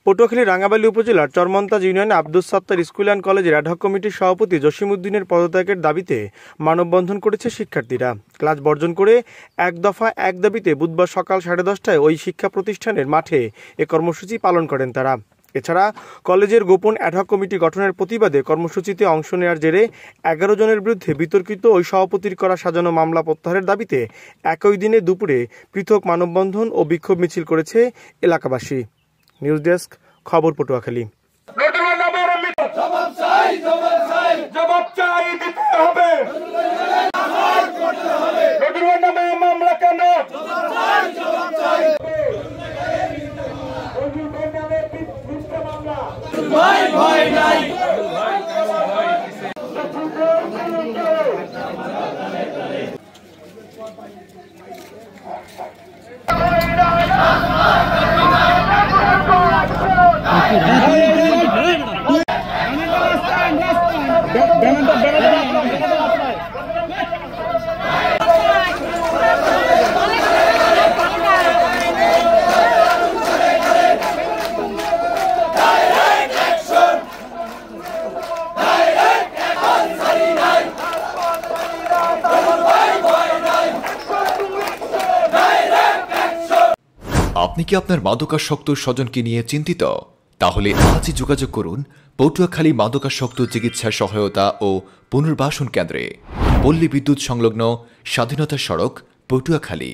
পটুয়াখালী রাঙ্গাবালী উপজেলার চরমন্তাজ ইউনিয়নে Abdus Sattar school and কলেজের অ্যাডহক কমিটির সভাপতি জসিমউদ্দিনের পদত্যাগের দাবিতে মানববন্ধন করেছে শিক্ষার্থীরা। ক্লাস বর্জন করে এক দফা এক দাবিতে বুধবার সকাল 10:30টায় ওই শিক্ষা প্রতিষ্ঠানের মাঠে এ কর্মসূচি পালন করেন তারা। এছাড়া কলেজের গোপন অ্যাডহক কমিটি গঠনের প্রতিবাদে কর্মসূচিতে অংশ নেওয়ার জেরে 11 জনের বিরুদ্ধে বিতর্কিত ওই সভাপতির করা সাজানো মামলা প্রত্যাহারের দাবিতে একই দিনে দুপুরে পৃথক মানববন্ধন ও বিক্ষোভ মিছিল করেছে এলাকাবাসী। নিউজ ডেস্ক, খবর পটুয়াখালী। আপনি কি আপনার মাদকাসক্ত স্বজনকে নিয়ে চিন্তিত? তাহলে আজই যোগাযোগ করুন পটুয়াখালী মাদকাসক্ত চিকিৎসা সহায়তা ও পুনর্বাসন কেন্দ্রে, পল্লী বিদ্যুৎ সংলগ্ন স্বাধীনতা সড়ক, পটুয়াখালী।